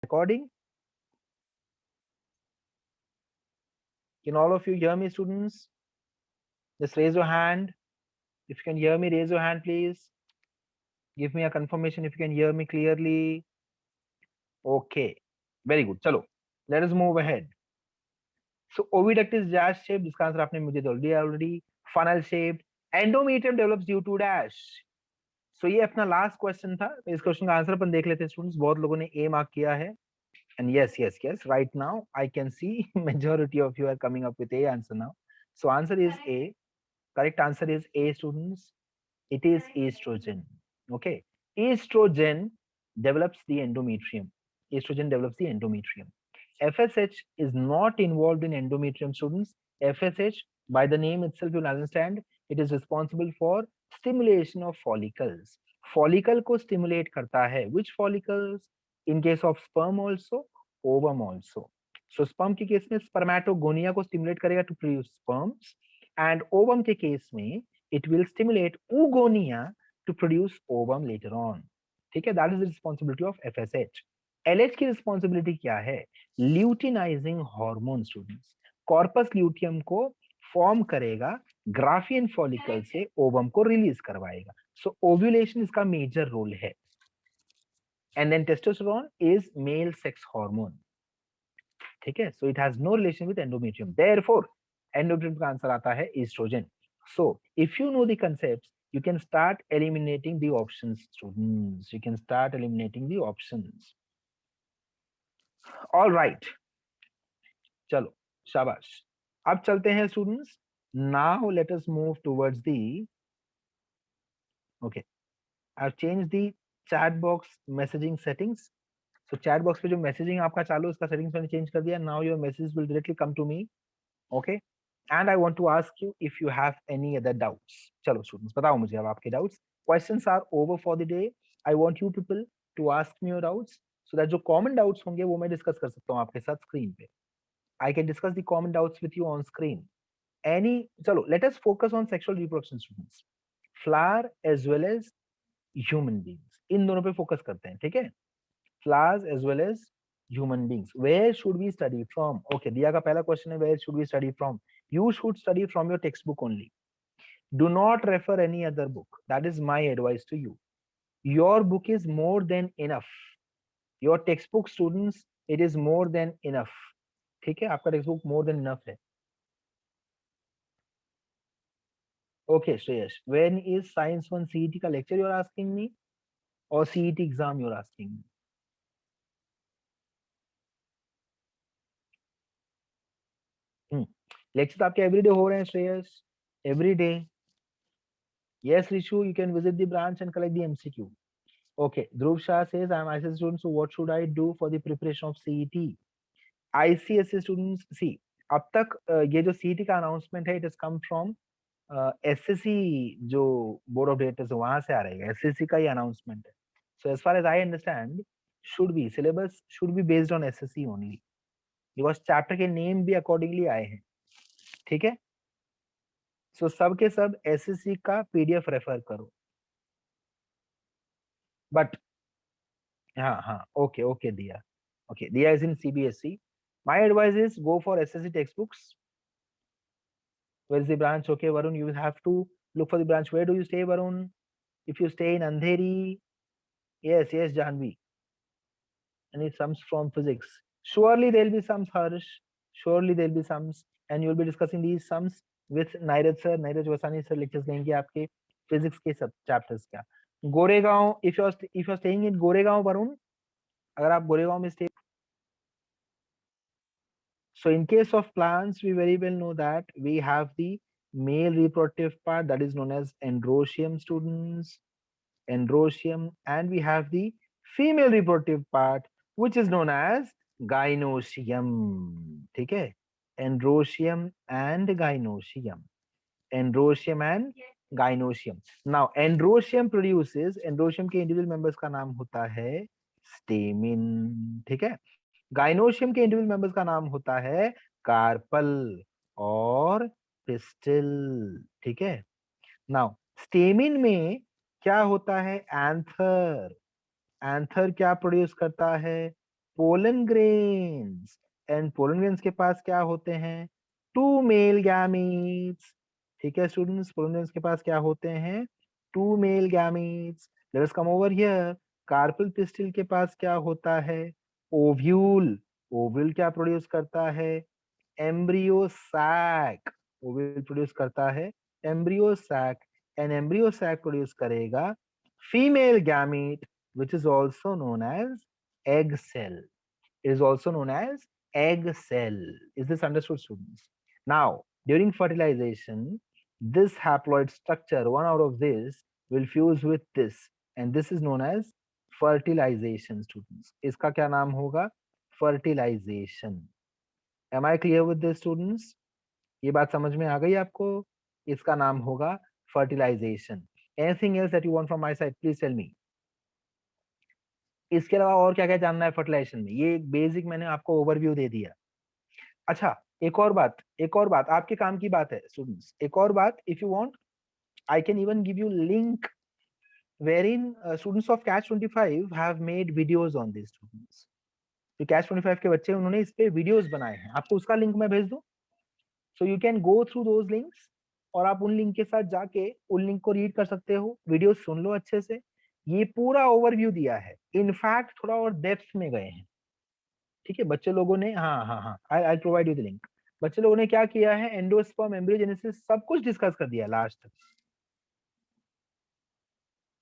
recording? Can all of you hear me, students? Just raise your hand. If you can hear me, raise your hand, please. Give me a confirmation if you can hear me clearly. Okay, very good. Chalo, let us move ahead. So oviduct is dash shaped, जिसका answer आपने मुझे दे दिया already. Funnel shaped. Endometrium develops due to dash. So ये अपना last question था. इस question का answer अपन देख लेते हैं स्टूडेंट्स. बहुत लोगों ने ए मार्क किया है. And yes, right now I can see majority of you are coming up with A answer now. So answer is A. Correct answer is A, students. It is estrogen. Okay. Estrogen develops the endometrium. Estrogen develops the endometrium. FSH is not involved in endometrium, students. FSH, by the name itself, you'll understand, it is responsible for stimulation of follicles. Follicle को stimulate करता है. Which follicles? In case of sperm also, ovum also. So sperm के case में spermatogonia को stimulate करेगा to produce sperms, and ovum के case में it will stimulate oogonia to produce ovum later on. ठीक है, that is the responsibility of FSH. LH की responsibility क्या है? Luteinizing hormone, students. Corpus luteum को फॉर्म करेगा, ग्राफियन फॉलिकल से ओवम को रिलीज करवाएगा. सो ओव्यूलेशन इसका मेजर रोल है. And then testosterone is male sex hormone. ठीक है, so it has no relation with endometrium. Therefore endometrium का आंसर आता है estrogen. So if you know the concepts, you can start eliminating the options, students. You can start eliminating the options. All right. चलो, शाबाश. अब चलते हैं students. Now let us move towards the. Okay, I have change the chat box messaging settings. So chat box पे जो messaging आपका चालू है उसका सेटिंग्स मैंने चेंज कर दिया. Now your message will directly come to me. Okay, and I want to ask you if you have any other doubts. चलो स्टूडेंट्स, बताओ मुझे अब आपके doubts. Questions are over for the day. I want you people to ask me your doubts, so that जो common doubts होंगे वो मैं discuss कर सकता हूँ आपके साथ स्क्रीन पे. I can discuss the common doubts with you on screen. Chalo, let us focus on sexual reproduction, students. Flower as well as human beings. इन दोनों पे focus करते हैं, ठीक है? Flowers as well as human beings. Where should we study from? Okay, दिया का पहला question है, where should we study from? You should study from your textbook only. Do not refer any other book. That is my advice to you. Your book is more than enough. Your textbook, students, it is more than enough. ठीक है, आपका text book more than enough है. Okay, Shreyash, when is Science 1 CET का lecture you're asking me, or CET exam you're asking me? Lectures आपके everyday हो रहे हैं Shreyash, everyday. Yes, Rishu, you can visit the branch and collect the MCQ. Okay, Dhruv Shah says, I'm ICSE student, so what should I do for the preparation of CET? ICSE students, see, अब तक ये जो CET का announcement है, it has come from SSC जो board of directors है वहां से आ रही है. SSC का ही announcement है. So as far as I understand, syllabus should be based on SSC only, because chapter के name भी accordingly आए हैं. ठीक है, so सब के सब SSC का PDF रेफर करो. But हाँ, okay दिया. Okay, दिया is in CBSE. My advice is go for SSC textbooks. Where is the branch? Okay, Varun, you will have to look for the branch. Where do you stay, Varun? If you stay in Andheri, yes, Janvi. Any sums from physics? Surely there'll be sums, Harsh. Surely there'll be sums, and you'll be discussing these sums with Nairaj sir. Nairaj Vasani sir lectures लेंगे आपके physics के सब chapters का. Goregaon, if you're staying in Goregaon, Varun, अगर आप गोरेगांव में stay. So in case of plants, we very well know that we have the male reproductive part that is known as androecium, students. Androecium, and we have the female reproductive part which is known as gynoecium. ठीक है, androecium and gynoecium. Androecium and gynoecium. Now androecium produces, androecium के individual members का नाम होता है stamen. ठीक है, gynoecium के individual members का नाम होता है carpel और pistil. ठीक है, now stamen में क्या होता है? एंथर. एंथर क्या प्रोड्यूस करता है? Pollen grains, and pollen grains के पास क्या होते हैं? 2 मेल गैमीट्स। ठीक है स्टूडेंट्स, पोलन ग्रेन्स के पास क्या होते हैं? 2 male gametes. Let us come over here. Carpel pistil के पास क्या होता है? ओव्यूल। ओव्यूल क्या प्रोड्यूस करता है? Embryo sac. ओव्यूल प्रोड्यूस करता है embryo sac, and embryo sac produce करेगा female gamete which is also known as egg cell. It is also known as egg cell. Is this understood, students? Now, during fertilization, this haploid structure, one out of this, will fuse with this, and this is known as fertilization, students. इसका क्या नाम होगा? Fertilization. Am I clear with this, students? ये बात समझ में आ गई आपको? इसका नाम होगा fertilization. Anything else that you want from my side, please tell me. इसके अलावा और क्या क्या जानना है फर्टिलाइजेशन में? ये एक बेसिक मैंने आपको ओवरव्यू दे दिया। अच्छा, एक और बात आपके काम की बात है स्टूडेंट्स। एक और बात, if you want I can even give you link wherein students of catch 25 have made videos on this, students. तो catch 25 के बच्चे उन्होंने इस पे वीडियोस बनाए हैं, आपको उसका लिंक मैं भेज दूं, so you can go through those links, और आप उन लिंक के साथ जाके उन लिंक को रीड कर सकते हो, वीडियो सुन लो अच्छे से। ये पूरा ओवरव्यू दिया है, इनफैक्ट थोड़ा और डेप्थ में गए हैं। ठीक है, बच्चे लोगों ने, हाँ हाँ हाँ, I provide you the link. बच्चे लोगों ने क्या किया है, एंडोस्पर्म, एम्ब्रियोजेनेसिस सब कुछ डिस्कस कर दिया लास्ट तक।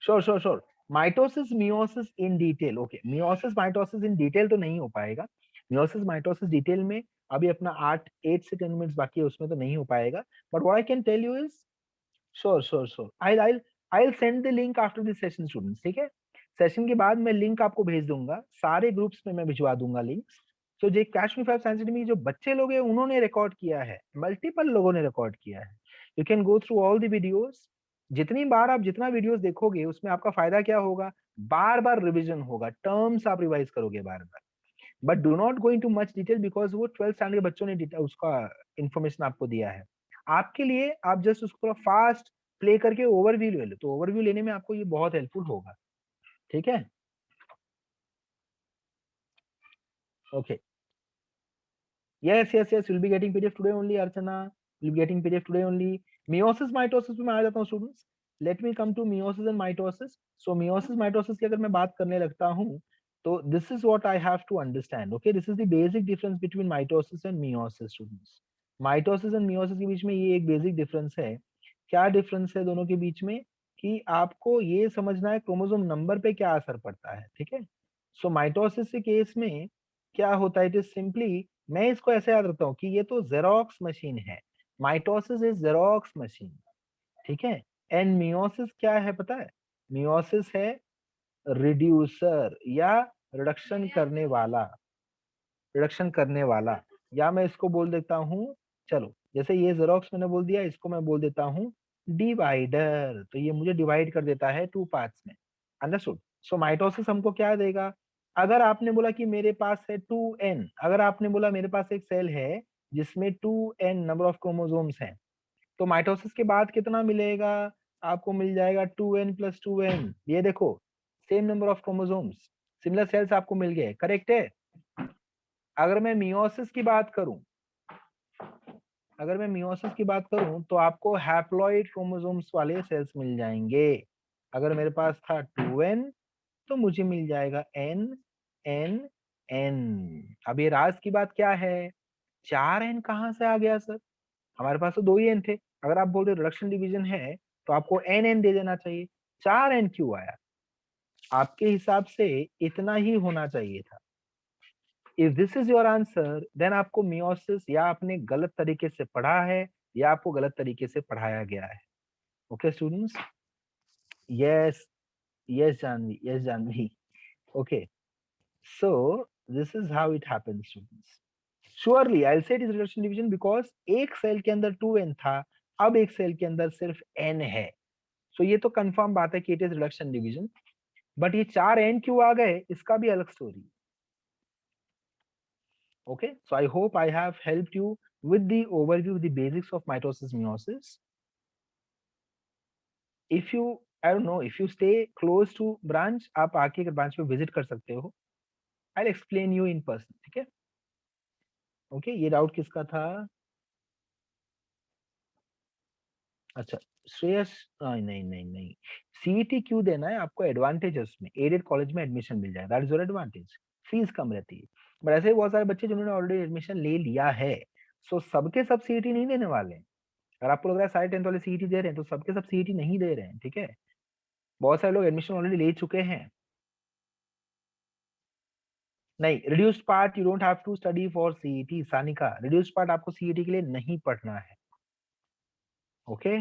Sure. Mitosis meiosis in detail, okay, meiosis mitosis in detail तो नहीं हो पाएगा। मियोसिस माइटोसिस डिटेल में अभी अपना 8 से 10 मिनट्स बाकी है, उसमें तो नहीं हो पाएगा। But what I can tell you is, sure, I'll send the link after this session, students. ठीक है, सेशन के बाद मैं लिंक आपको भेज दूंगा, सारे ग्रुप्स में मैं भिजवा दूंगा लिंक्स। तो जो कैश 25 साइंस अकेडमी जो बच्चे लोग हैं उन्होंने रिकॉर्ड किया है, मल्टीपल लोगों ने रिकॉर्ड किया है। You can go through all the videos. जितनी बार आप जितना वीडियोस देखोगे उसमें आपका फायदा क्या होगा? बार बार रिविजन होगा, टर्म्स आप रिवाइज करोगे बार बार। But do not go into much detail because वो 12th स्टैंडर्ड के बच्चों ने उसका इन्फॉर्मेशन आपको दिया है। आपके लिए आप जस्ट उसको फास्ट प्ले करके ओवरव्यू ले लो, तो ओवरव्यू लेने में आपको ये बहुत हेल्पफुल होगा। ठीक है, okay, yes, you'll be getting PDF today only, Archana. You'll be getting PDF today only. Meiosis mitosis पे मैं आ जाता हूँ students. Let me come to meiosis and mitosis. So meiosis mitosis की अगर मैं बात करने लगता हूँ, तो this is what I have to understand. Okay, this is the basic difference between mitosis and meiosis, students. Mitosis and meiosis के बीच में ये एक basic difference है। क्या difference है दोनों के बीच में? कि आपको ये समझना है क्रोमोसोम नंबर पे क्या असर पड़ता है। ठीक है, सो माइटोसिस के केस में क्या होता है, इट इज सिंपली, मैं इसको ऐसे याद रखता हूँ कि ये तो जेरोक्स मशीन है, माइटोसिस इज जेरोक्स मशीन। ठीक है, एंड मियोसिस क्या है पता है? मियोसिस है रिड्यूसर या रिडक्शन करने वाला, या मैं इसको बोल देता हूँ, चलो जैसे ये जेरोक्स मैंने बोल दिया, इसको मैं बोल देता हूँ डिवाइडर, तो ये मुझे डिवाइड कर देता है 2 पार्ट्स में। अंडरस्टूड? सो माइटोसिस हमको क्या देगा? अगर आपने बोला कि मेरे पास है 2n, अगर आपने बोला मेरे पास एक सेल है जिसमें 2n नंबर ऑफ क्रोमोसोम्स हैं, तो माइटोसिस के बाद कितना मिलेगा? आपको मिल जाएगा 2n प्लस 2n। ये देखो, same number of chromosomes, similar sales आपको मिल गए, करेक्ट है। अगर मैं मियोसिस की बात करूं, तो आपको हैप्लॉइड क्रोमोसोम्स वाले सेल्स मिल जाएंगे। अगर मेरे पास था 2n, तो मुझे मिल जाएगा n n n। अब ये राज की बात क्या है? 4n कहां से आ गया सर? हमारे पास तो 2 ही n थे। अगर आप बोल रहे रिडक्शन डिवीजन है तो आपको n दे देना चाहिए, 4n क्यों आया? आपके हिसाब से इतना ही होना चाहिए था। If this is your answer, then आपको मियोसिस या आपने गलत तरीके से पढ़ा है या आपको गलत तरीके से पढ़ाया गया है। Okay students, yes, yes Jahnavi, okay, so this is how it happens students. Surely I will say it is reduction division because एक सेल के अंदर 2n था, अब एक सेल के अंदर सिर्फ n है। सो ये तो कंफर्म बात है कि it is reduction division. But ये 4n क्यों आ गए, इसका भी अलग story. Okay, so I hope I have helped you with the overview, the basics of mitosis meiosis. If you, I don't know, if you stay close to branch, आप आके branch पे visit कर सकते हो। I explain you in person, ठीक है? Okay, ये doubt किसका था? अच्छा, श्रेयस, नहीं नहीं नहीं, सीईटी क्यों देना है आपको? एडवांटेज है उसमें, एडेड कॉलेज में एडमिशन मिल जाए, that is your advantage. Fees कम रहती है, बट ऐसे भी बहुत सारे बच्चे जिन्होंने ऑलरेडी एडमिशन ले लिया है, सो सबके सब सीईटी नहीं देने वाले हैं। अगर आपको लग रहा है सारे 10th वाले सीईटी दे रहे हैं, तो सबके सब सीईटी नहीं दे रहे हैं, ठीक है? बहुत सारे लोग एडमिशन ऑलरेडी ले चुके हैं। नहीं, reduced part you don't have to study for CET, Sanika, reduced part आपको सीईटी के लिए नहीं पढ़ना है, ओके?